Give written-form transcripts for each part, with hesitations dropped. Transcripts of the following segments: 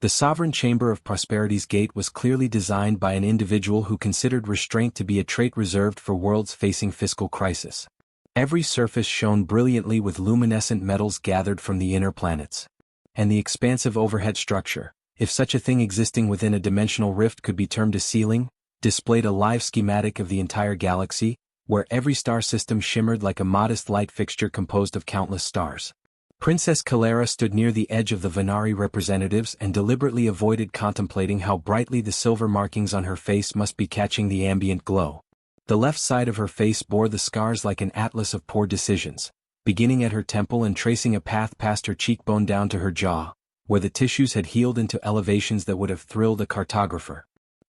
The sovereign chamber of Prosperity's gate was clearly designed by an individual who considered restraint to be a trait reserved for worlds facing fiscal crisis. Every surface shone brilliantly with luminescent metals gathered from the inner planets. And the expansive overhead structure, if such a thing existing within a dimensional rift could be termed a ceiling, displayed a live schematic of the entire galaxy, where every star system shimmered like a modest light fixture composed of countless stars. Princess Kelara stood near the edge of the Vhanari representatives and deliberately avoided contemplating how brightly the silver markings on her face must be catching the ambient glow. The left side of her face bore the scars like an atlas of poor decisions, beginning at her temple and tracing a path past her cheekbone down to her jaw, where the tissues had healed into elevations that would have thrilled a cartographer.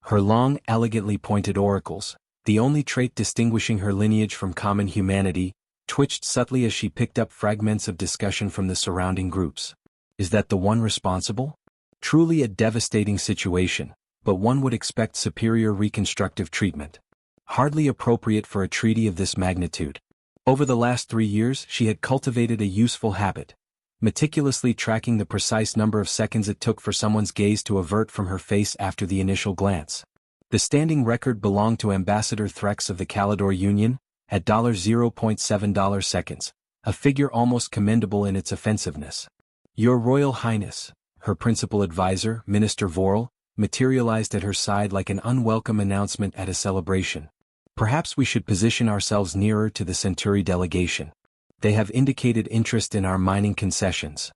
Her long, elegantly pointed auricles, the only trait distinguishing her lineage from common humanity, twitched subtly as she picked up fragments of discussion from the surrounding groups. Is that the one responsible? Truly a devastating situation, but one would expect superior reconstructive treatment. Hardly appropriate for a treaty of this magnitude. Over the last 3 years she had cultivated a useful habit, meticulously tracking the precise number of seconds it took for someone's gaze to avert from her face after the initial glance. The standing record belonged to Ambassador Threx of the Calidor Union, at $0.7 seconds, a figure almost commendable in its offensiveness. Your Royal Highness, her principal advisor, Minister Vorel, materialized at her side like an unwelcome announcement at a celebration. Perhaps we should position ourselves nearer to the Centauri delegation. They have indicated interest in our mining concessions.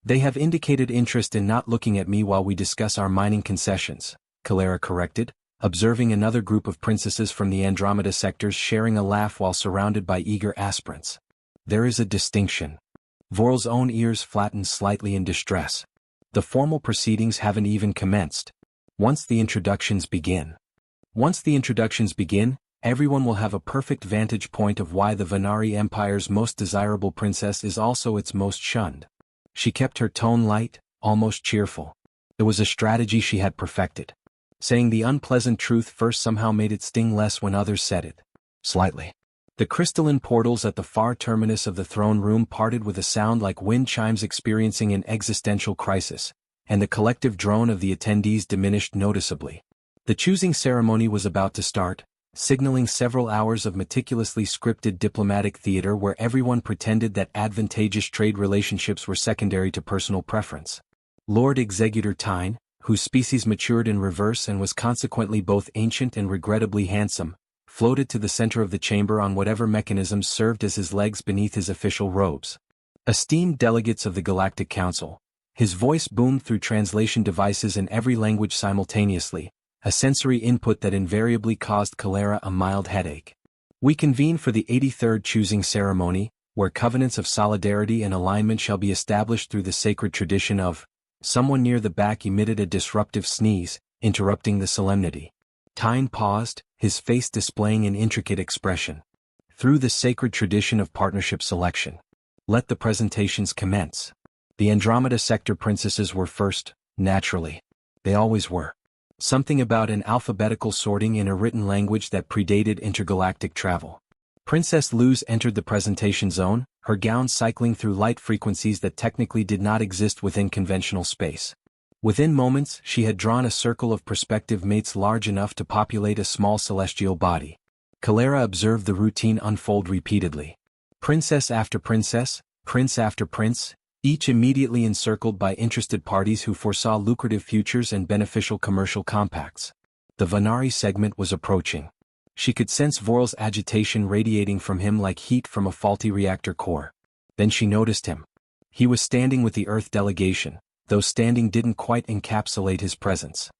They have indicated interest in not looking at me while we discuss our mining concessions, Kelara corrected, observing another group of princesses from the Andromeda sectors sharing a laugh while surrounded by eager aspirants. There is a distinction. Vorel's own ears flattened slightly in distress. The formal proceedings haven't even commenced. Once the introductions begin, everyone will have a perfect vantage point of why the Vhanari Empire's most desirable princess is also its most shunned. She kept her tone light, almost cheerful. It was a strategy she had perfected. Saying the unpleasant truth first somehow made it sting less when others said it. Slightly. The crystalline portals at the far terminus of the throne room parted with a sound like wind chimes experiencing an existential crisis, and the collective drone of the attendees diminished noticeably. The choosing ceremony was about to start, signaling several hours of meticulously scripted diplomatic theater where everyone pretended that advantageous trade relationships were secondary to personal preference. Lord Executor Tyne, whose species matured in reverse and was consequently both ancient and regrettably handsome, floated to the center of the chamber on whatever mechanisms served as his legs beneath his official robes. Esteemed delegates of the Galactic Council, his voice boomed through translation devices in every language simultaneously, a sensory input that invariably caused Kelara a mild headache. We convene for the 83rd choosing ceremony, where covenants of solidarity and alignment shall be established through the sacred tradition of. Someone near the back emitted a disruptive sneeze, interrupting the solemnity. Tyne paused, his face displaying an intricate expression. Through the sacred tradition of partnership selection. Let the presentations commence. The Andromeda sector princesses were first, naturally. They always were. Something about an alphabetical sorting in a written language that predated intergalactic travel. Princess Luz entered the presentation zone, her gown cycling through light frequencies that technically did not exist within conventional space. Within moments, she had drawn a circle of prospective mates large enough to populate a small celestial body. Kelara observed the routine unfold repeatedly. Princess after princess, prince after prince, each immediately encircled by interested parties who foresaw lucrative futures and beneficial commercial compacts. The Vhanari segment was approaching. She could sense Vorel's agitation radiating from him like heat from a faulty reactor core. Then she noticed him. He was standing with the Earth delegation, though standing didn't quite encapsulate his presence.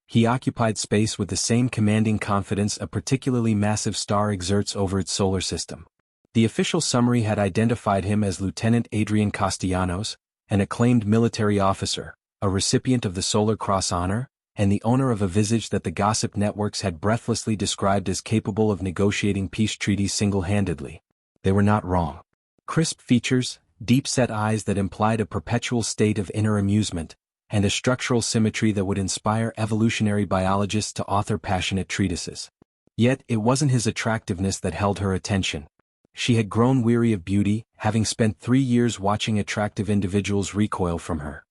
He occupied space with the same commanding confidence a particularly massive star exerts over its solar system. The official summary had identified him as Lieutenant Adrien Castellanos, an acclaimed military officer, a recipient of the Solar Cross Honor, and the owner of a visage that the gossip networks had breathlessly described as capable of negotiating peace treaties single-handedly. They were not wrong. Crisp features, deep-set eyes that implied a perpetual state of inner amusement, and a structural symmetry that would inspire evolutionary biologists to author passionate treatises. Yet it wasn't his attractiveness that held her attention. She had grown weary of beauty, having spent 3 years watching attractive individuals recoil from her.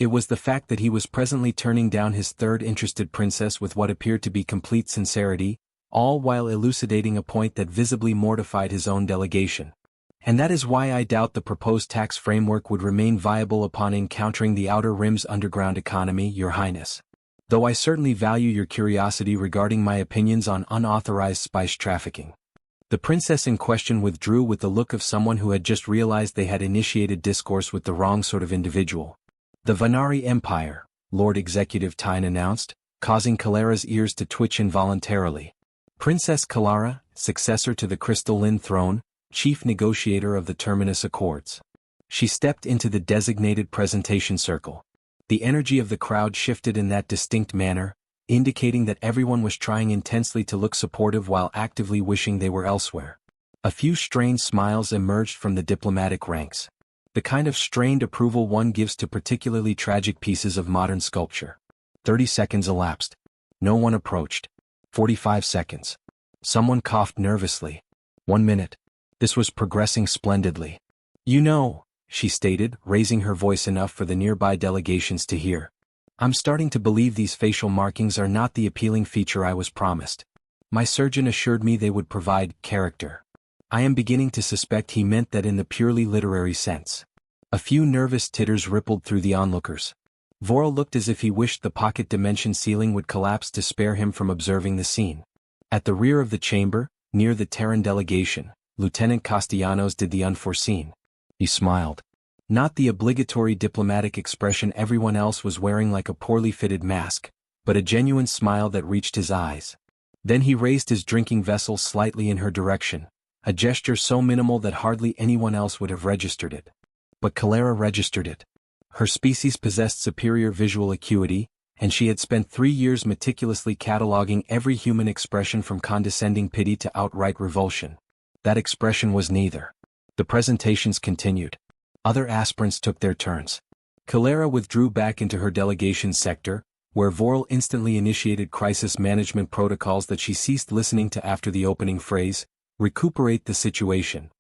It was the fact that he was presently turning down his third interested princess with what appeared to be complete sincerity, all while elucidating a point that visibly mortified his own delegation. And that is why I doubt the proposed tax framework would remain viable upon encountering the Outer Rim's underground economy, Your Highness. Though I certainly value your curiosity regarding my opinions on unauthorized spice trafficking. The princess in question withdrew with the look of someone who had just realized they had initiated discourse with the wrong sort of individual. The Vhanari Empire, Lord Executive Tyne announced, causing Kelara's ears to twitch involuntarily. Princess Kelara, successor to the Crystalline Throne, chief negotiator of the Terminus Accords. She stepped into the designated presentation circle. The energy of the crowd shifted in that distinct manner, indicating that everyone was trying intensely to look supportive while actively wishing they were elsewhere. A few strained smiles emerged from the diplomatic ranks. The kind of strained approval one gives to particularly tragic pieces of modern sculpture. 30 seconds elapsed. No one approached. 45 seconds. Someone coughed nervously. 1 minute. This was progressing splendidly. You know, she stated, raising her voice enough for the nearby delegations to hear. I'm starting to believe these facial markings are not the appealing feature I was promised. My surgeon assured me they would provide character. I am beginning to suspect he meant that in the purely literary sense. A few nervous titters rippled through the onlookers. Vorel looked as if he wished the pocket dimension ceiling would collapse to spare him from observing the scene. At the rear of the chamber, near the Terran delegation, Lieutenant Castellanos did the unforeseen. He smiled. Not the obligatory diplomatic expression everyone else was wearing like a poorly fitted mask, but a genuine smile that reached his eyes. Then he raised his drinking vessel slightly in her direction, a gesture so minimal that hardly anyone else would have registered it. But Kelara registered it. Her species possessed superior visual acuity, and she had spent 3 years meticulously cataloging every human expression from condescending pity to outright revulsion. That expression was neither. The presentations continued. Other aspirants took their turns. Kelara withdrew back into her delegation sector, where Vorel instantly initiated crisis management protocols that she ceased listening to after the opening phrase, recuperate the situation.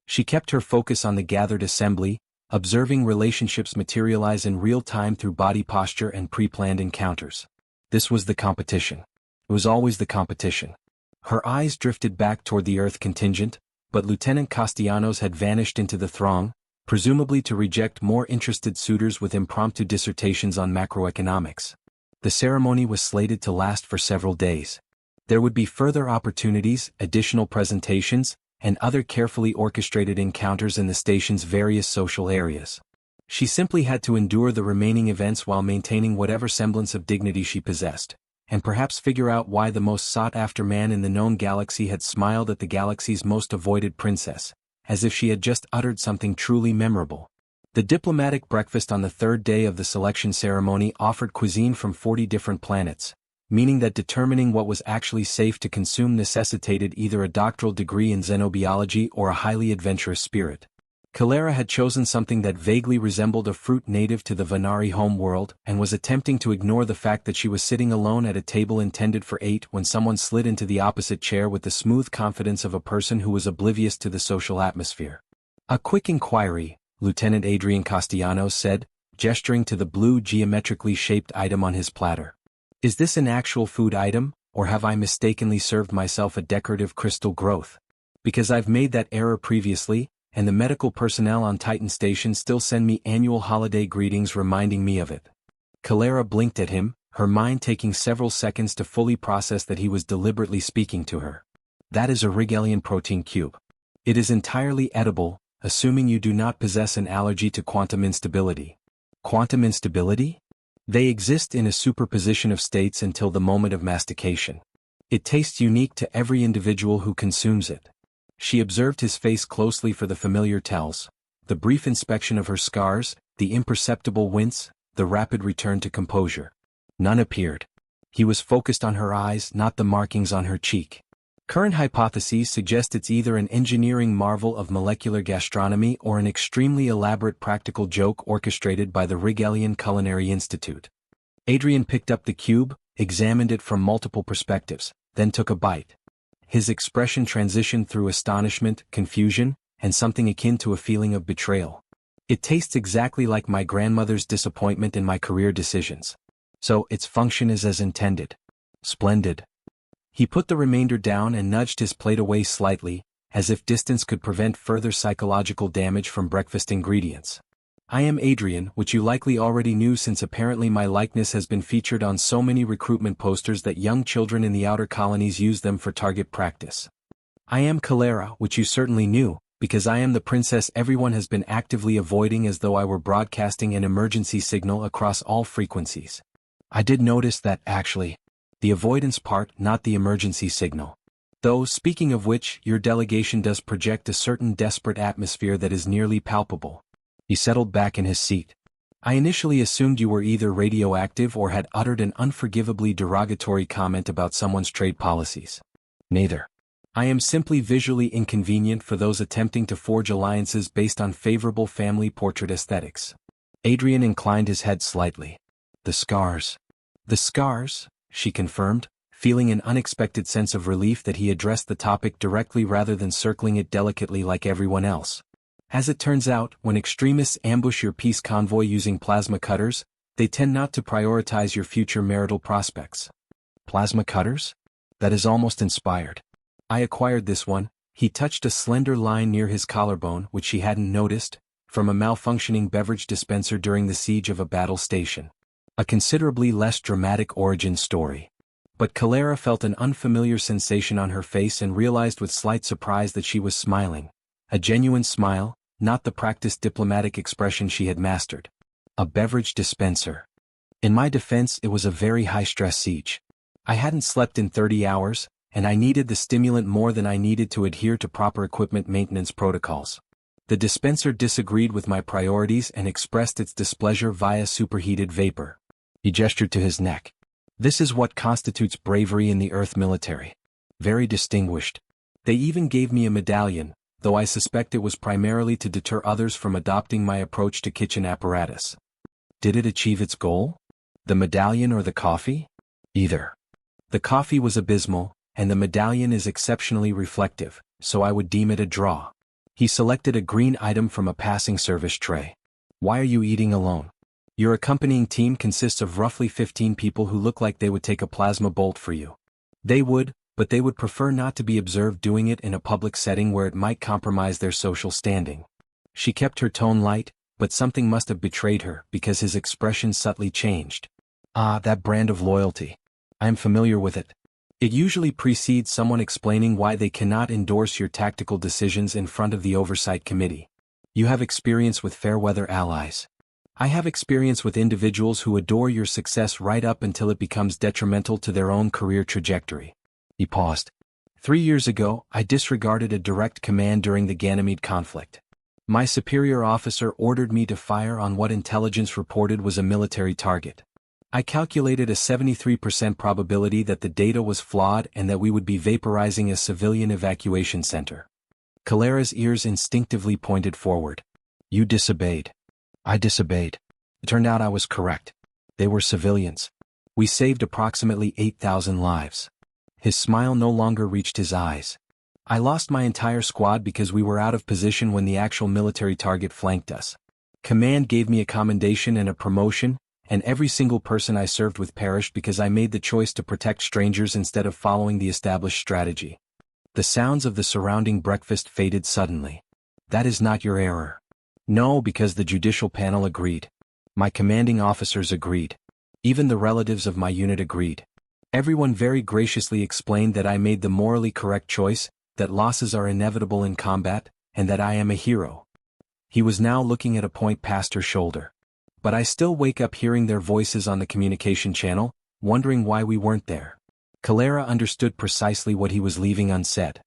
She kept her focus on the gathered assembly, observing relationships materialize in real time through body posture and pre-planned encounters. This was the competition. It was always the competition. Her eyes drifted back toward the Earth contingent, but Lieutenant Castellanos had vanished into the throng, presumably to reject more interested suitors with impromptu dissertations on macroeconomics. The ceremony was slated to last for several days. There would be further opportunities, additional presentations, and other carefully orchestrated encounters in the station's various social areas. She simply had to endure the remaining events while maintaining whatever semblance of dignity she possessed, and perhaps figure out why the most sought-after man in the known galaxy had smiled at the galaxy's most avoided princess, as if she had just uttered something truly memorable. The diplomatic breakfast on the third day of the selection ceremony offered cuisine from 40 different planets, meaning that determining what was actually safe to consume necessitated either a doctoral degree in xenobiology or a highly adventurous spirit. Kelara had chosen something that vaguely resembled a fruit native to the Vhanari homeworld and was attempting to ignore the fact that she was sitting alone at a table intended for 8 when someone slid into the opposite chair with the smooth confidence of a person who was oblivious to the social atmosphere. A quick inquiry, Lieutenant Adrien Castellanos said, gesturing to the blue geometrically shaped item on his platter. Is this an actual food item, or have I mistakenly served myself a decorative crystal growth? Because I've made that error previously, and the medical personnel on Titan Station still send me annual holiday greetings reminding me of it. Kelara blinked at him, her mind taking several seconds to fully process that he was deliberately speaking to her. That is a Rigelian protein cube. It is entirely edible, assuming you do not possess an allergy to quantum instability. Quantum instability? They exist in a superposition of states until the moment of mastication. It tastes unique to every individual who consumes it. She observed his face closely for the familiar tells, the brief inspection of her scars, the imperceptible wince, the rapid return to composure. None appeared. He was focused on her eyes, not the markings on her cheek. Current hypotheses suggest it's either an engineering marvel of molecular gastronomy or an extremely elaborate practical joke orchestrated by the Rigelian Culinary Institute. Adrien picked up the cube, examined it from multiple perspectives, then took a bite. His expression transitioned through astonishment, confusion, and something akin to a feeling of betrayal. It tastes exactly like my grandmother's disappointment in my career decisions. So, its function is as intended. Splendid. He put the remainder down and nudged his plate away slightly, as if distance could prevent further psychological damage from breakfast ingredients. I am Adrien, which you likely already knew since apparently my likeness has been featured on so many recruitment posters that young children in the outer colonies use them for target practice. I am Kelara, which you certainly knew, because I am the princess everyone has been actively avoiding as though I were broadcasting an emergency signal across all frequencies. I did notice that, actually. The avoidance part, not the emergency signal. Though, speaking of which, your delegation does project a certain desperate atmosphere that is nearly palpable. He settled back in his seat. I initially assumed you were either radioactive or had uttered an unforgivably derogatory comment about someone's trade policies. Neither. I am simply visually inconvenient for those attempting to forge alliances based on favorable family portrait aesthetics. Adrien inclined his head slightly. The scars. The scars, she confirmed, feeling an unexpected sense of relief that he addressed the topic directly rather than circling it delicately like everyone else. As it turns out, when extremists ambush your peace convoy using plasma cutters, they tend not to prioritize your future marital prospects. Plasma cutters? That is almost inspired. I acquired this one. He touched a slender line near his collarbone which she hadn't noticed, from a malfunctioning beverage dispenser during the siege of a battle station. A considerably less dramatic origin story. But Kelara felt an unfamiliar sensation on her face and realized with slight surprise that she was smiling. A genuine smile, not the practiced diplomatic expression she had mastered. A beverage dispenser. In my defense, it was a very high-stress siege. I hadn't slept in 30 hours, and I needed the stimulant more than I needed to adhere to proper equipment maintenance protocols. The dispenser disagreed with my priorities and expressed its displeasure via superheated vapor. He gestured to his neck. This is what constitutes bravery in the Earth military. Very distinguished. They even gave me a medallion, though I suspect it was primarily to deter others from adopting my approach to kitchen apparatus. Did it achieve its goal? The medallion or the coffee? Either. The coffee was abysmal, and the medallion is exceptionally reflective, so I would deem it a draw. He selected a green item from a passing service tray. Why are you eating alone? Your accompanying team consists of roughly 15 people who look like they would take a plasma bolt for you. They would, but they would prefer not to be observed doing it in a public setting where it might compromise their social standing. She kept her tone light, but something must have betrayed her because his expression subtly changed. Ah, that brand of loyalty. I am familiar with it. It usually precedes someone explaining why they cannot endorse your tactical decisions in front of the oversight committee. You have experience with fair-weather allies. I have experience with individuals who adore your success right up until it becomes detrimental to their own career trajectory. He paused. 3 years ago, I disregarded a direct command during the Ganymede conflict. My superior officer ordered me to fire on what intelligence reported was a military target. I calculated a 73% probability that the data was flawed and that we would be vaporizing a civilian evacuation center. Kelara's ears instinctively pointed forward. You disobeyed. I disobeyed. It turned out I was correct. They were civilians. We saved approximately 8,000 lives. His smile no longer reached his eyes. I lost my entire squad because we were out of position when the actual military target flanked us. Command gave me a commendation and a promotion, and every single person I served with perished because I made the choice to protect strangers instead of following the established strategy. The sounds of the surrounding breakfast faded suddenly. That is not your error. No, because the judicial panel agreed. My commanding officers agreed. Even the relatives of my unit agreed. Everyone very graciously explained that I made the morally correct choice, that losses are inevitable in combat, and that I am a hero. He was now looking at a point past her shoulder. But I still wake up hearing their voices on the communication channel, wondering why we weren't there. Kelara understood precisely what he was leaving unsaid.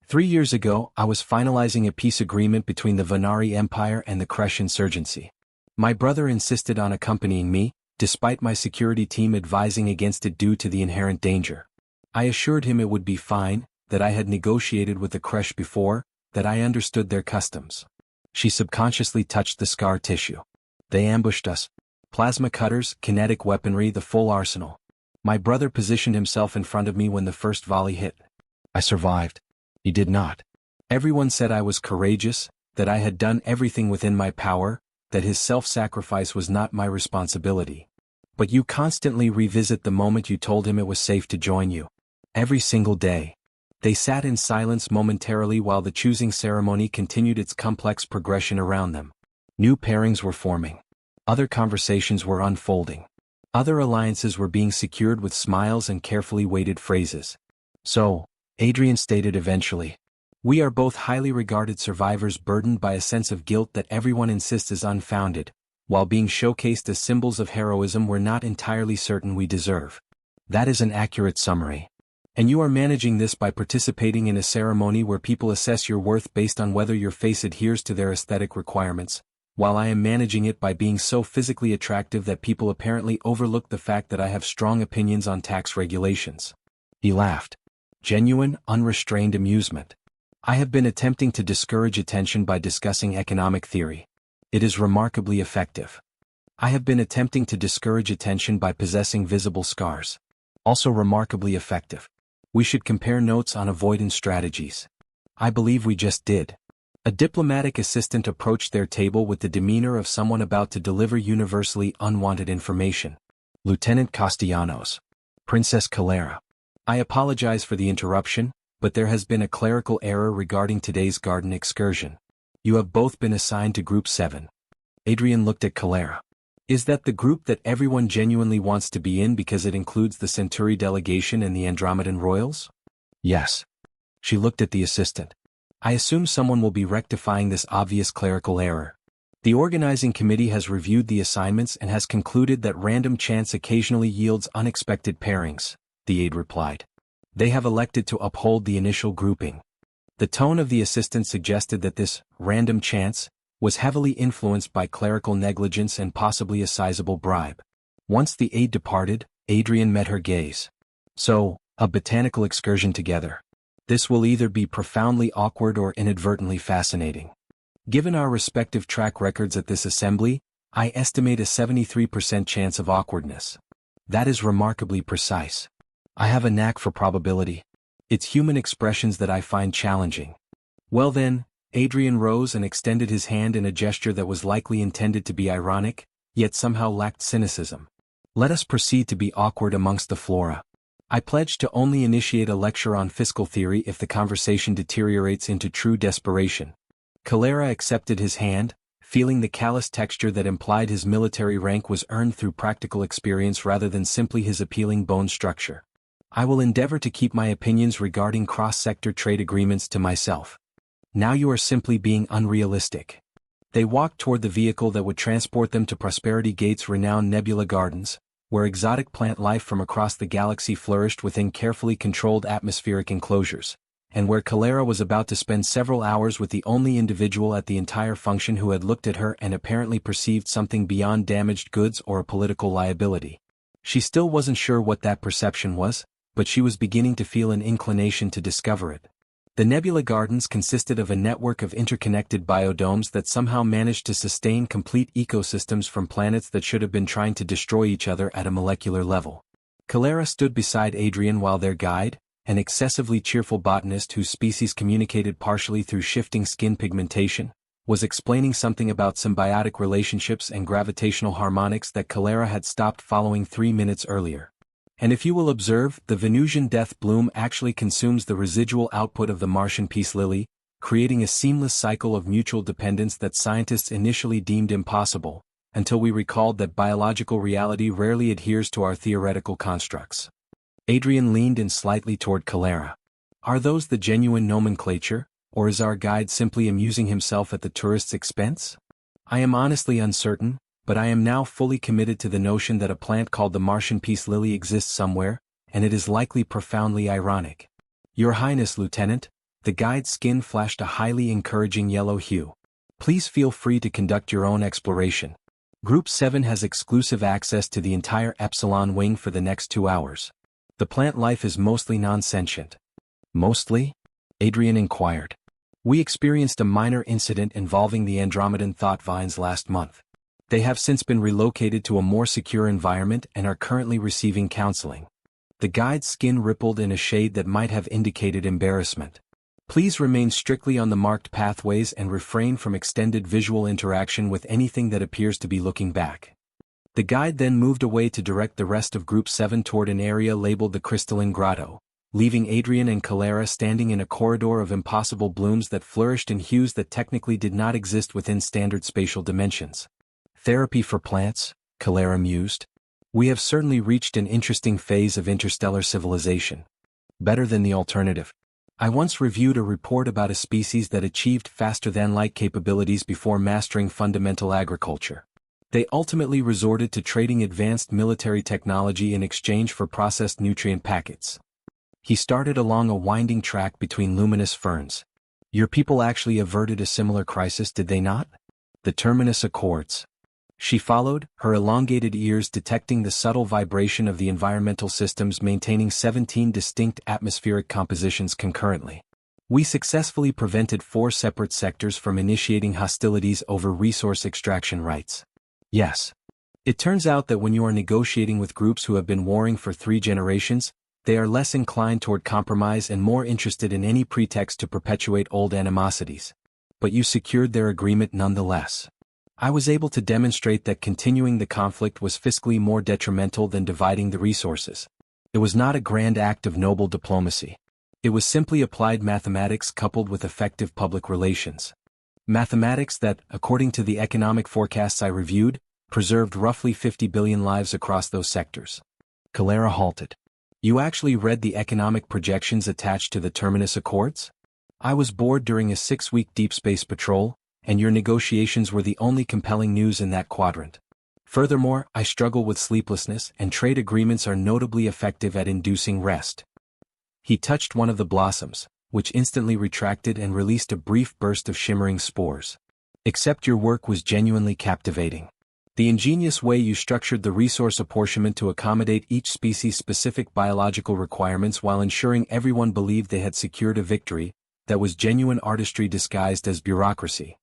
3 years ago, I was finalizing a peace agreement between the Vhanari Empire and the Kresh Insurgency. My brother insisted on accompanying me, despite my security team advising against it due to the inherent danger. I assured him it would be fine, that I had negotiated with the Kresh before, that I understood their customs. She subconsciously touched the scar tissue. They ambushed us. Plasma cutters, kinetic weaponry, the full arsenal. My brother positioned himself in front of me when the first volley hit. I survived. He did not. Everyone said I was courageous, that I had done everything within my power, that his self-sacrifice was not my responsibility. But you constantly revisit the moment you told him it was safe to join you. Every single day. They sat in silence momentarily while the choosing ceremony continued its complex progression around them. New pairings were forming. Other conversations were unfolding. Other alliances were being secured with smiles and carefully weighted phrases. So, Adrien stated eventually, we are both highly regarded survivors burdened by a sense of guilt that everyone insists is unfounded, while being showcased as symbols of heroism we're not entirely certain we deserve. That is an accurate summary. And you are managing this by participating in a ceremony where people assess your worth based on whether your face adheres to their aesthetic requirements, while I am managing it by being so physically attractive that people apparently overlook the fact that I have strong opinions on tax regulations. He laughed. Genuine, unrestrained amusement. I have been attempting to discourage attention by discussing economic theory. It is remarkably effective. I have been attempting to discourage attention by possessing visible scars. Also remarkably effective. We should compare notes on avoidance strategies. I believe we just did. A diplomatic assistant approached their table with the demeanor of someone about to deliver universally unwanted information. Lieutenant Castellanos. Princess Kelara. I apologize for the interruption, but there has been a clerical error regarding today's garden excursion. You have both been assigned to Group 7. Adrien looked at Kelara. Is that the group that everyone genuinely wants to be in because it includes the Centauri delegation and the Andromedan royals? Yes. She looked at the assistant. I assume someone will be rectifying this obvious clerical error. The organizing committee has reviewed the assignments and has concluded that random chance occasionally yields unexpected pairings, the aide replied. They have elected to uphold the initial grouping. The tone of the assistant suggested that this random chance was heavily influenced by clerical negligence and possibly a sizable bribe. Once the aide departed, Adrien met her gaze. So, a botanical excursion together. This will either be profoundly awkward or inadvertently fascinating. Given our respective track records at this assembly, I estimate a 73% chance of awkwardness. That is remarkably precise. I have a knack for probability. It's human expressions that I find challenging. Well then, Adrien rose and extended his hand in a gesture that was likely intended to be ironic, yet somehow lacked cynicism. Let us proceed to be awkward amongst the flora. I pledge to only initiate a lecture on fiscal theory if the conversation deteriorates into true desperation. Kelara accepted his hand, feeling the callous texture that implied his military rank was earned through practical experience rather than simply his appealing bone structure. I will endeavor to keep my opinions regarding cross-sector trade agreements to myself. Now you are simply being unrealistic. They walked toward the vehicle that would transport them to Prosperity Gate's renowned Nebula Gardens, where exotic plant life from across the galaxy flourished within carefully controlled atmospheric enclosures, and where Kelara was about to spend several hours with the only individual at the entire function who had looked at her and apparently perceived something beyond damaged goods or a political liability. She still wasn't sure what that perception was, but she was beginning to feel an inclination to discover it. The Nebula Gardens consisted of a network of interconnected biodomes that somehow managed to sustain complete ecosystems from planets that should have been trying to destroy each other at a molecular level. Kelara stood beside Adrien while their guide, an excessively cheerful botanist whose species communicated partially through shifting skin pigmentation, was explaining something about symbiotic relationships and gravitational harmonics that Kelara had stopped following 3 minutes earlier. And if you will observe, the Venusian death bloom actually consumes the residual output of the Martian peace lily, creating a seamless cycle of mutual dependence that scientists initially deemed impossible, until we recalled that biological reality rarely adheres to our theoretical constructs. Adrien leaned in slightly toward Kelara. Are those the genuine nomenclature, or is our guide simply amusing himself at the tourist's expense? I am honestly uncertain, but I am now fully committed to the notion that a plant called the Martian peace lily exists somewhere, and it is likely profoundly ironic. Your Highness, Lieutenant, the guide's skin flashed a highly encouraging yellow hue. Please feel free to conduct your own exploration. Group 7 has exclusive access to the entire Epsilon wing for the next 2 hours. The plant life is mostly non-sentient. Mostly? Adrien inquired. We experienced a minor incident involving the Andromedan thought vines last month. They have since been relocated to a more secure environment and are currently receiving counseling. The guide's skin rippled in a shade that might have indicated embarrassment. Please remain strictly on the marked pathways and refrain from extended visual interaction with anything that appears to be looking back. The guide then moved away to direct the rest of Group 7 toward an area labeled the Crystalline Grotto, leaving Adrien and Kelara standing in a corridor of impossible blooms that flourished in hues that technically did not exist within standard spatial dimensions. Therapy for plants, Kelara mused. We have certainly reached an interesting phase of interstellar civilization. Better than the alternative. I once reviewed a report about a species that achieved faster-than-light capabilities before mastering fundamental agriculture. They ultimately resorted to trading advanced military technology in exchange for processed nutrient packets. He started along a winding track between luminous ferns. Your people actually averted a similar crisis, did they not? The Terminus Accords. She followed, her elongated ears detecting the subtle vibration of the environmental systems maintaining 17 distinct atmospheric compositions concurrently. We successfully prevented 4 separate sectors from initiating hostilities over resource extraction rights. Yes. It turns out that when you are negotiating with groups who have been warring for 3 generations, they are less inclined toward compromise and more interested in any pretext to perpetuate old animosities. But you secured their agreement nonetheless. I was able to demonstrate that continuing the conflict was fiscally more detrimental than dividing the resources. It was not a grand act of noble diplomacy. It was simply applied mathematics coupled with effective public relations. Mathematics that, according to the economic forecasts I reviewed, preserved roughly 50 billion lives across those sectors. Kelara halted. You actually read the economic projections attached to the Terminus Accords? I was bored during a 6-week deep space patrol, and your negotiations were the only compelling news in that quadrant. Furthermore, I struggle with sleeplessness, and trade agreements are notably effective at inducing rest. He touched one of the blossoms, which instantly retracted and released a brief burst of shimmering spores. Except your work was genuinely captivating. The ingenious way you structured the resource apportionment to accommodate each species' specific biological requirements while ensuring everyone believed they had secured a victory, that was genuine artistry disguised as bureaucracy.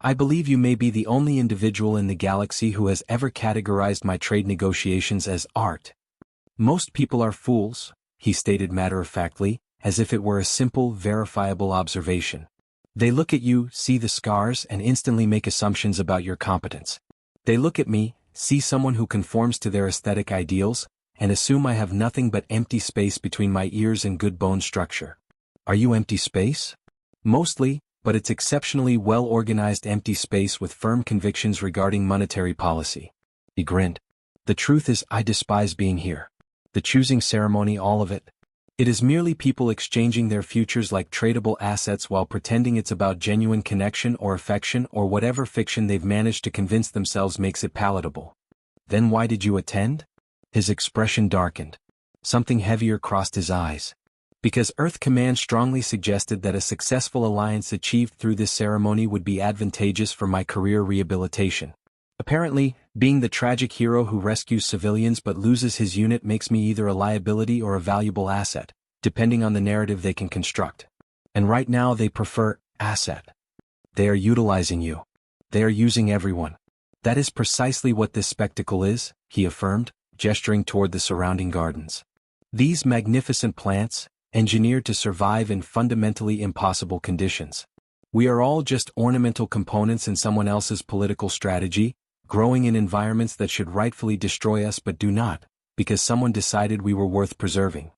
I believe you may be the only individual in the galaxy who has ever categorized my trade negotiations as art. Most people are fools, he stated matter-of-factly, as if it were a simple, verifiable observation. They look at you, see the scars, and instantly make assumptions about your competence. They look at me, see someone who conforms to their aesthetic ideals, and assume I have nothing but empty space between my ears and good bone structure. Are you empty space? Mostly, but it's exceptionally well-organized empty space with firm convictions regarding monetary policy. He grinned. The truth is I despise being here. The choosing ceremony, all of it. It is merely people exchanging their futures like tradable assets while pretending it's about genuine connection or affection or whatever fiction they've managed to convince themselves makes it palatable. Then why did you attend? His expression darkened. Something heavier crossed his eyes. Because Earth Command strongly suggested that a successful alliance achieved through this ceremony would be advantageous for my career rehabilitation. Apparently, being the tragic hero who rescues civilians but loses his unit makes me either a liability or a valuable asset, depending on the narrative they can construct. And right now they prefer asset. They are utilizing you. They are using everyone. That is precisely what this spectacle is, he affirmed, gesturing toward the surrounding gardens. These magnificent plants, engineered to survive in fundamentally impossible conditions. We are all just ornamental components in someone else's political strategy, growing in environments that should rightfully destroy us but do not, because someone decided we were worth preserving.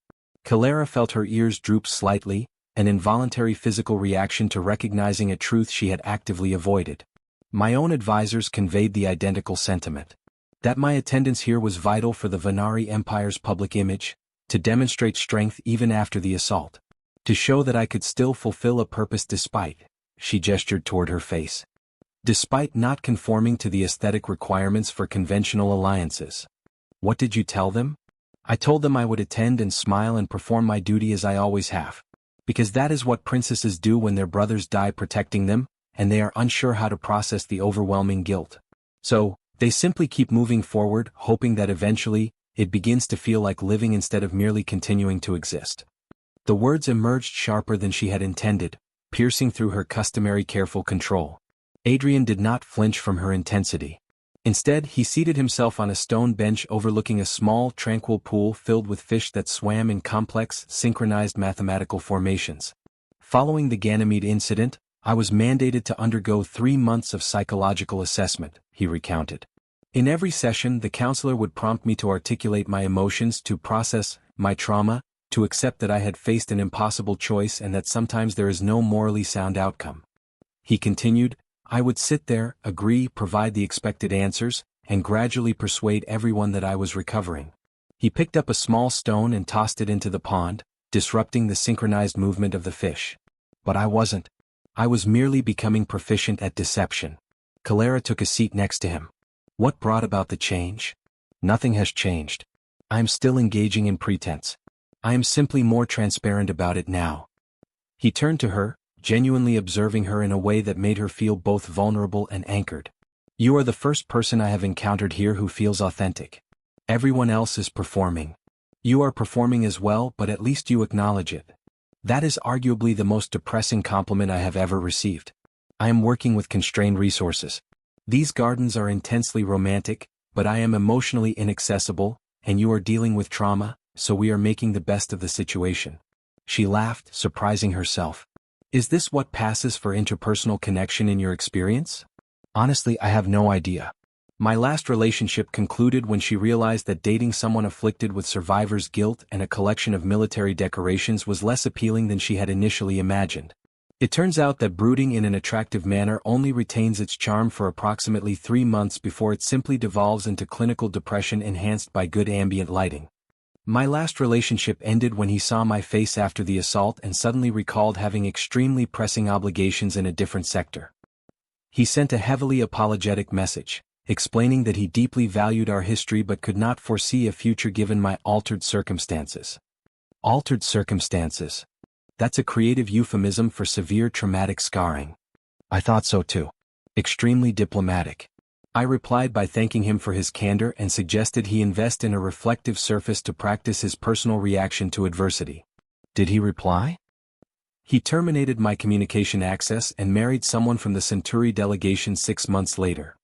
Kelara felt her ears droop slightly, an involuntary physical reaction to recognizing a truth she had actively avoided. My own advisors conveyed the identical sentiment. That my attendance here was vital for the Vhanari Empire's public image, to demonstrate strength even after the assault. To show that I could still fulfill a purpose despite, she gestured toward her face. Despite not conforming to the aesthetic requirements for conventional alliances. What did you tell them? I told them I would attend and smile and perform my duty as I always have. Because that is what princesses do when their brothers die protecting them, and they are unsure how to process the overwhelming guilt. So, they simply keep moving forward, hoping that eventually, it begins to feel like living instead of merely continuing to exist. The words emerged sharper than she had intended, piercing through her customary careful control. Adrien did not flinch from her intensity. Instead, he seated himself on a stone bench overlooking a small, tranquil pool filled with fish that swam in complex, synchronized mathematical formations. Following the Ganymede incident, I was mandated to undergo 3 months of psychological assessment, he recounted. In every session, the counselor would prompt me to articulate my emotions, to process my trauma, to accept that I had faced an impossible choice and that sometimes there is no morally sound outcome. He continued, I would sit there, agree, provide the expected answers, and gradually persuade everyone that I was recovering. He picked up a small stone and tossed it into the pond, disrupting the synchronized movement of the fish. But I wasn't. I was merely becoming proficient at deception. Kelara took a seat next to him. What brought about the change? Nothing has changed. I am still engaging in pretense. I am simply more transparent about it now. He turned to her, genuinely observing her in a way that made her feel both vulnerable and anchored. You are the first person I have encountered here who feels authentic. Everyone else is performing. You are performing as well, but at least you acknowledge it. That is arguably the most depressing compliment I have ever received. I am working with constrained resources. These gardens are intensely romantic, but I am emotionally inaccessible, and you are dealing with trauma, so we are making the best of the situation. She laughed, surprising herself. Is this what passes for interpersonal connection in your experience? Honestly, I have no idea. My last relationship concluded when she realized that dating someone afflicted with survivor's guilt and a collection of military decorations was less appealing than she had initially imagined. It turns out that brooding in an attractive manner only retains its charm for approximately 3 months before it simply devolves into clinical depression enhanced by good ambient lighting. My last relationship ended when he saw my face after the assault and suddenly recalled having extremely pressing obligations in a different sector. He sent a heavily apologetic message, explaining that he deeply valued our history but could not foresee a future given my altered circumstances. Altered circumstances. That's a creative euphemism for severe traumatic scarring. I thought so too. Extremely diplomatic. I replied by thanking him for his candor and suggested he invest in a reflective surface to practice his personal reaction to adversity. Did he reply? He terminated my communication access and married someone from the Centauri delegation 6 months later.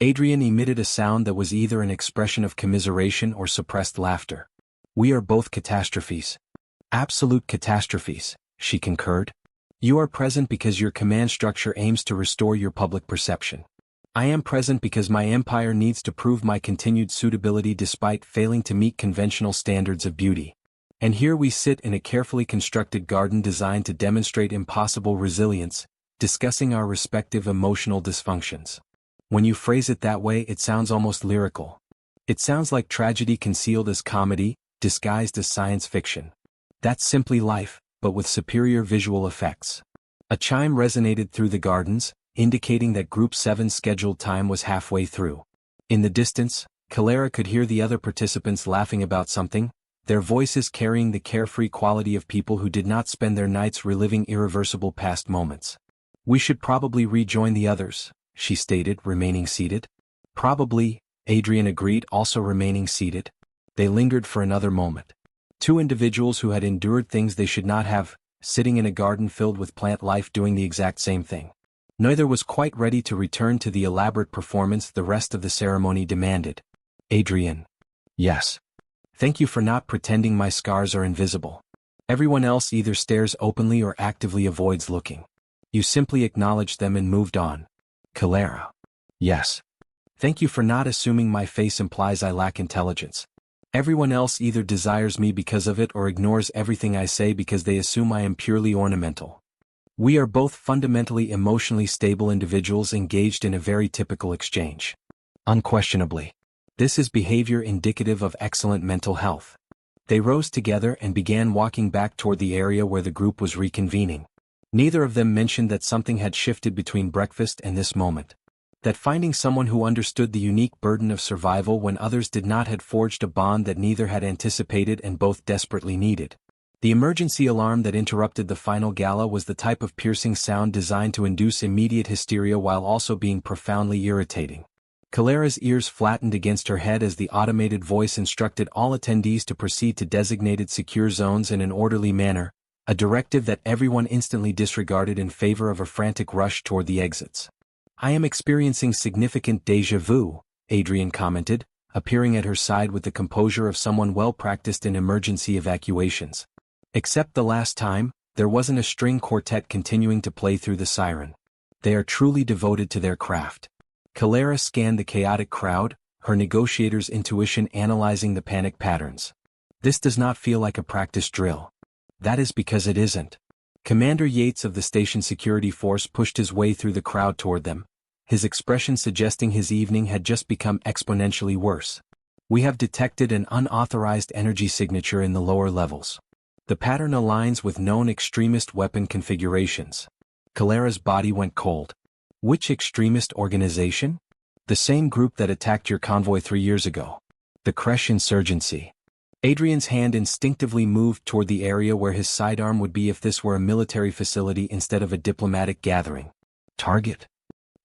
Adrien emitted a sound that was either an expression of commiseration or suppressed laughter. We are both catastrophes. Absolute catastrophes, she concurred. You are present because your command structure aims to restore your public perception. I am present because my empire needs to prove my continued suitability despite failing to meet conventional standards of beauty. And here we sit in a carefully constructed garden designed to demonstrate impossible resilience, discussing our respective emotional dysfunctions. When you phrase it that way, it sounds almost lyrical. It sounds like tragedy concealed as comedy, disguised as science fiction. That's simply life, but with superior visual effects. A chime resonated through the gardens, indicating that Group 7's scheduled time was halfway through. In the distance, Kelara could hear the other participants laughing about something, their voices carrying the carefree quality of people who did not spend their nights reliving irreversible past moments. We should probably rejoin the others, she stated, remaining seated. Probably, Adrien agreed, also remaining seated. They lingered for another moment. 2 individuals who had endured things they should not have, sitting in a garden filled with plant life doing the exact same thing. Neither was quite ready to return to the elaborate performance the rest of the ceremony demanded. Adrien. Yes. Thank you for not pretending my scars are invisible. Everyone else either stares openly or actively avoids looking. You simply acknowledged them and moved on. Kelara. Yes. Thank you for not assuming my face implies I lack intelligence. Everyone else either desires me because of it or ignores everything I say because they assume I am purely ornamental. We are both fundamentally emotionally stable individuals engaged in a very typical exchange. Unquestionably. This is behavior indicative of excellent mental health. They rose together and began walking back toward the area where the group was reconvening. Neither of them mentioned that something had shifted between breakfast and this moment. That finding someone who understood the unique burden of survival when others did not had forged a bond that neither had anticipated and both desperately needed. The emergency alarm that interrupted the final gala was the type of piercing sound designed to induce immediate hysteria while also being profoundly irritating. Kelara's ears flattened against her head as the automated voice instructed all attendees to proceed to designated secure zones in an orderly manner, a directive that everyone instantly disregarded in favor of a frantic rush toward the exits. I am experiencing significant déjà vu, Adrien commented, appearing at her side with the composure of someone well practiced in emergency evacuations. Except the last time, There wasn't a string quartet continuing to play through the siren. They are truly devoted to their craft. Kelara scanned the chaotic crowd, her negotiator's intuition analyzing the panic patterns. This does not feel like a practice drill. That is because it isn't. Commander Yates of the station security force pushed his way through the crowd toward them, his expression suggesting his evening had just become exponentially worse. We have detected an unauthorized energy signature in the lower levels. The pattern aligns with known extremist weapon configurations. Kelara's body went cold. Which extremist organization? The same group that attacked your convoy 3 years ago. The Kresh Insurgency. Adrien's hand instinctively moved toward the area where his sidearm would be if this were a military facility instead of a diplomatic gathering. Target?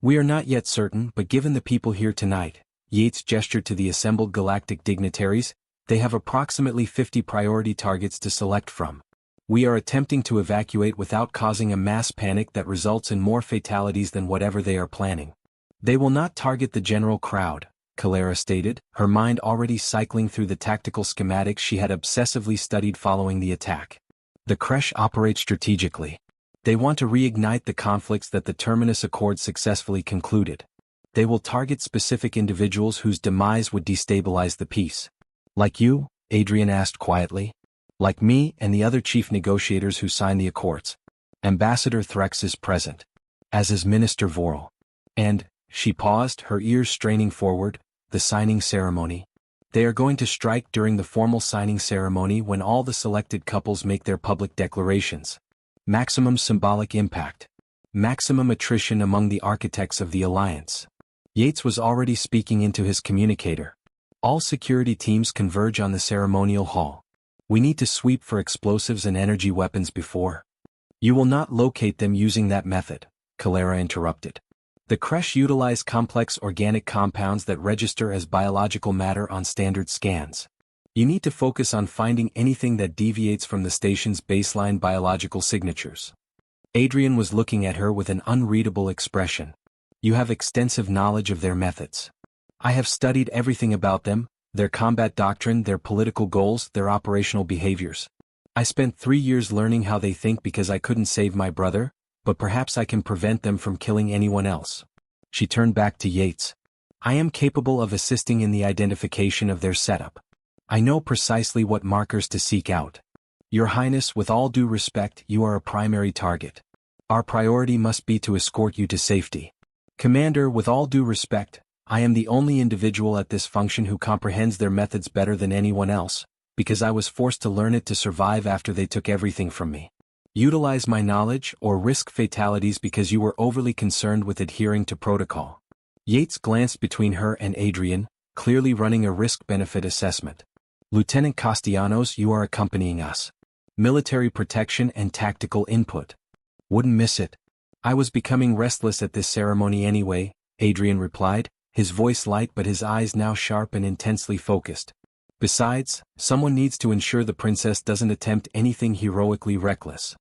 We are not yet certain, but given the people here tonight, Yates gestured to the assembled galactic dignitaries, they have approximately 50 priority targets to select from. We are attempting to evacuate without causing a mass panic that results in more fatalities than whatever they are planning. They will not target the general crowd, Kelara stated, her mind already cycling through the tactical schematics she had obsessively studied following the attack. The Kresh operate strategically. They want to reignite the conflicts that the Terminus Accord successfully concluded. They will target specific individuals whose demise would destabilize the peace. Like you? Adrien asked quietly. Like me and the other chief negotiators who signed the accords. Ambassador Threx is present. As is Minister Vorel. And, she paused, her ears straining forward, the signing ceremony. They are going to strike during the formal signing ceremony when all the selected couples make their public declarations. Maximum symbolic impact. Maximum attrition among the architects of the alliance. Yates was already speaking into his communicator. All security teams converge on the ceremonial hall. We need to sweep for explosives and energy weapons before. You will not locate them using that method, Kelara interrupted. The Kresh utilize complex organic compounds that register as biological matter on standard scans. You need to focus on finding anything that deviates from the station's baseline biological signatures. Adrien was looking at her with an unreadable expression. You have extensive knowledge of their methods. I have studied everything about them, their combat doctrine, their political goals, their operational behaviors. I spent 3 years learning how they think because I couldn't save my brother, but perhaps I can prevent them from killing anyone else. She turned back to Yates. I am capable of assisting in the identification of their setup. I know precisely what markers to seek out. Your Highness, with all due respect, you are a primary target. Our priority must be to escort you to safety. Commander, with all due respect, I am the only individual at this function who comprehends their methods better than anyone else, because I was forced to learn it to survive after they took everything from me. Utilize my knowledge or risk fatalities because you were overly concerned with adhering to protocol. Yates glanced between her and Adrien, clearly running a risk-benefit assessment. Lieutenant Castellanos, you are accompanying us. Military protection and tactical input. Wouldn't miss it. I was becoming restless at this ceremony anyway, Adrien replied, his voice light but his eyes now sharp and intensely focused. Besides, someone needs to ensure the princess doesn't attempt anything heroically reckless.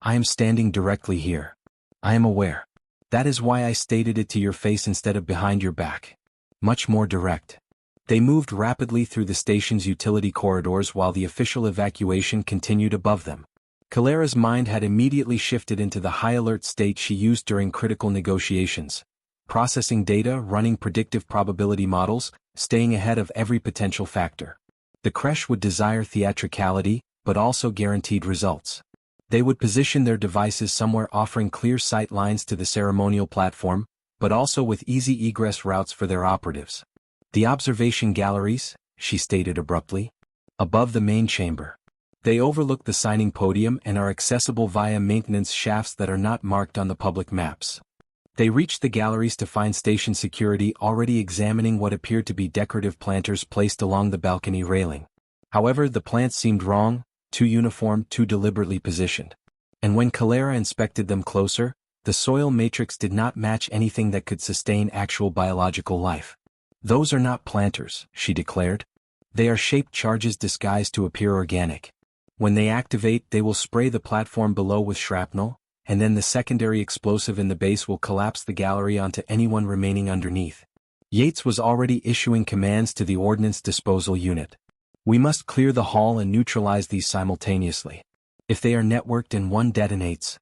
I am standing directly here. I am aware. That is why I stated it to your face instead of behind your back. Much more direct. They moved rapidly through the station's utility corridors while the official evacuation continued above them. Kelara's mind had immediately shifted into the high-alert state she used during critical negotiations. Processing data, running predictive probability models, staying ahead of every potential factor. The Kresh would desire theatricality, but also guaranteed results. They would position their devices somewhere offering clear sight lines to the ceremonial platform, but also with easy egress routes for their operatives. The observation galleries, she stated abruptly. Above the main chamber. They overlook the signing podium and are accessible via maintenance shafts that are not marked on the public maps. They reached the galleries to find station security already examining what appeared to be decorative planters placed along the balcony railing. However, the plants seemed wrong, too uniform, too deliberately positioned. And when Kelara inspected them closer, the soil matrix did not match anything that could sustain actual biological life. Those are not planters, she declared. They are shaped charges disguised to appear organic. When they activate, they will spray the platform below with shrapnel, and then the secondary explosive in the base will collapse the gallery onto anyone remaining underneath. Yates was already issuing commands to the Ordnance Disposal Unit. We must clear the hall and neutralize these simultaneously. if they are networked and one detonates.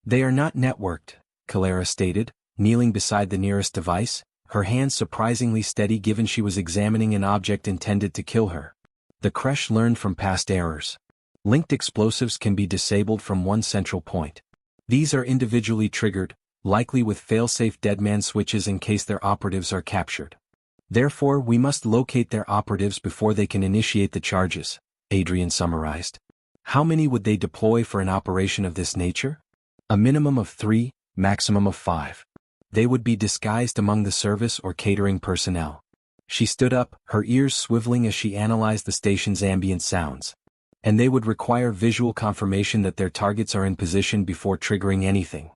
They are not networked, Kelara stated, kneeling beside the nearest device, her hands surprisingly steady given she was examining an object intended to kill her. The Kresh learned from past errors. Linked explosives can be disabled from one central point. These are individually triggered, likely with failsafe deadman switches in case their operatives are captured. Therefore, we must locate their operatives before they can initiate the charges, Adrien summarized. How many would they deploy for an operation of this nature? A minimum of 3, maximum of 5. They would be disguised among the service or catering personnel. She stood up, her ears swiveling as she analyzed the station's ambient sounds. And they would require visual confirmation that their targets are in position before triggering anything.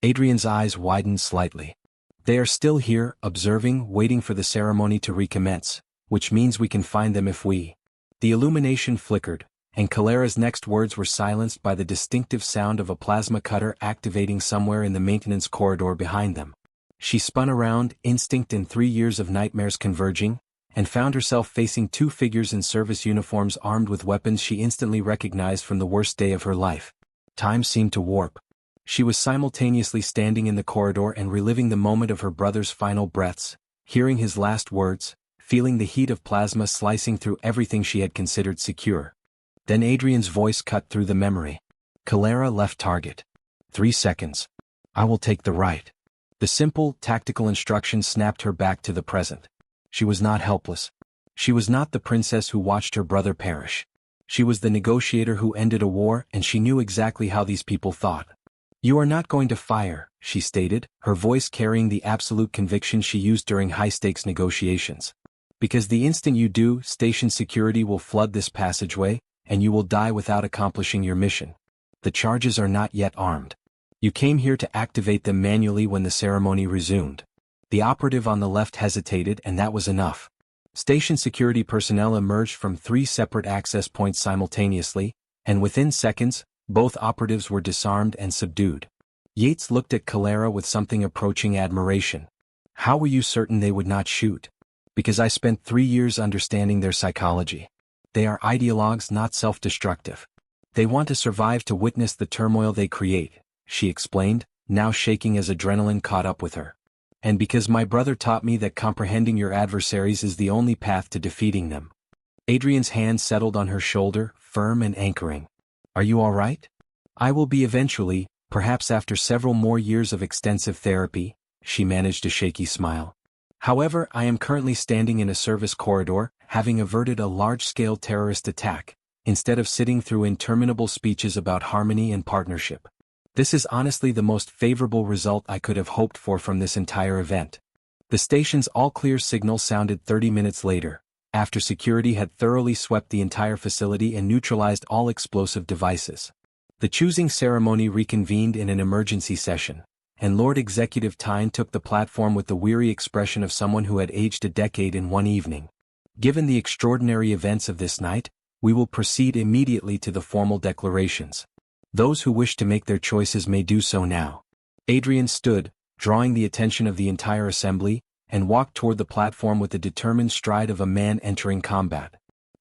Adrien's eyes widened slightly. They are still here, observing, waiting for the ceremony to recommence, which means we can find them if we. The illumination flickered, and Kelara's next words were silenced by the distinctive sound of a plasma cutter activating somewhere in the maintenance corridor behind them. She spun around, instinct and 3 years of nightmares converging, and found herself facing 2 figures in service uniforms armed with weapons she instantly recognized from the worst day of her life. Time seemed to warp. She was simultaneously standing in the corridor and reliving the moment of her brother's final breaths, hearing his last words, feeling the heat of plasma slicing through everything she had considered secure. Then Adrien's voice cut through the memory. Kelara left target. 3 seconds. I will take the right. The simple, tactical instruction snapped her back to the present. She was not helpless. She was not the princess who watched her brother perish. She was the negotiator who ended a war, and she knew exactly how these people thought. You are not going to fire, she stated, her voice carrying the absolute conviction she used during high-stakes negotiations. Because the instant you do, station security will flood this passageway, and you will die without accomplishing your mission. The charges are not yet armed. You came here to activate them manually when the ceremony resumed. The operative on the left hesitated, and that was enough. Station security personnel emerged from 3 separate access points simultaneously, and within seconds, both operatives were disarmed and subdued. Yates looked at Kelara with something approaching admiration. How were you certain they would not shoot? Because I spent 3 years understanding their psychology. They are ideologues, not self-destructive. They want to survive to witness the turmoil they create, she explained, now shaking as adrenaline caught up with her. And because my brother taught me that comprehending your adversaries is the only path to defeating them. Adrien's hand settled on her shoulder, firm and anchoring. Are you all right? I will be eventually, perhaps after several more years of extensive therapy, she managed a shaky smile. However, I am currently standing in a service corridor, having averted a large-scale terrorist attack, instead of sitting through interminable speeches about harmony and partnership. This is honestly the most favorable result I could have hoped for from this entire event. The station's all-clear signal sounded 30 minutes later, after security had thoroughly swept the entire facility and neutralized all explosive devices. The choosing ceremony reconvened in an emergency session, and Lord Executive Tyne took the platform with the weary expression of someone who had aged a decade in one evening. Given the extraordinary events of this night, we will proceed immediately to the formal declarations. Those who wish to make their choices may do so now. Adrien stood, drawing the attention of the entire assembly, and walked toward the platform with the determined stride of a man entering combat.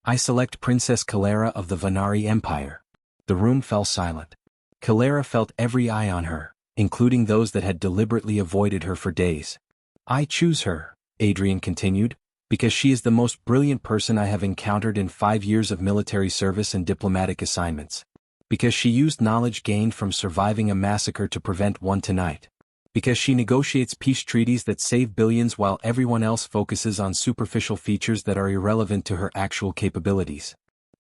I select Princess Kelara of the Vhanari Empire. The room fell silent. Kelara felt every eye on her, including those that had deliberately avoided her for days. I choose her, Adrien continued, because she is the most brilliant person I have encountered in 5 years of military service and diplomatic assignments. Because she used knowledge gained from surviving a massacre to prevent one tonight. Because she negotiates peace treaties that save billions while everyone else focuses on superficial features that are irrelevant to her actual capabilities.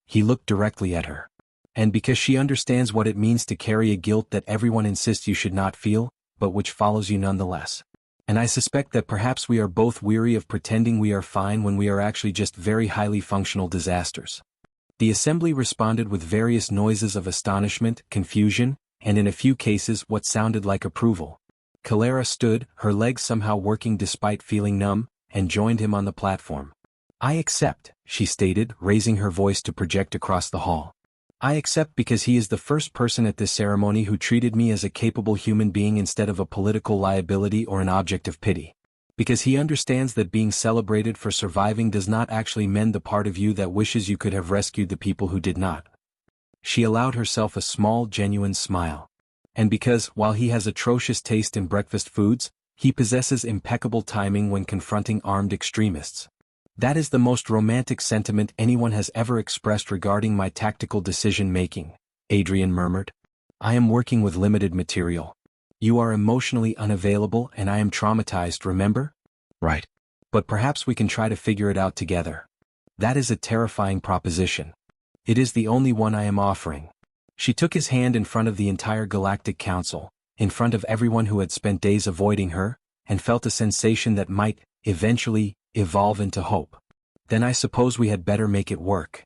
He looked directly at her. And because she understands what it means to carry a guilt that everyone insists you should not feel, but which follows you nonetheless. And I suspect that perhaps we are both weary of pretending we are fine when we are actually just very highly functional disasters. The assembly responded with various noises of astonishment, confusion, and in a few cases what sounded like approval. Kelara stood, her legs somehow working despite feeling numb, and joined him on the platform. I accept, she stated, raising her voice to project across the hall. I accept because he is the first person at this ceremony who treated me as a capable human being instead of a political liability or an object of pity. Because he understands that being celebrated for surviving does not actually mend the part of you that wishes you could have rescued the people who did not. She allowed herself a small genuine smile. And because, while he has atrocious taste in breakfast foods, he possesses impeccable timing when confronting armed extremists. That is the most romantic sentiment anyone has ever expressed regarding my tactical decision-making, Adrien murmured. I am working with limited material. You are emotionally unavailable and I am traumatized, remember? Right. But perhaps we can try to figure it out together. That is a terrifying proposition. It is the only one I am offering. She took his hand in front of the entire Galactic Council, in front of everyone who had spent days avoiding her, and felt a sensation that might, eventually, evolve into hope. Then I suppose we had better make it work.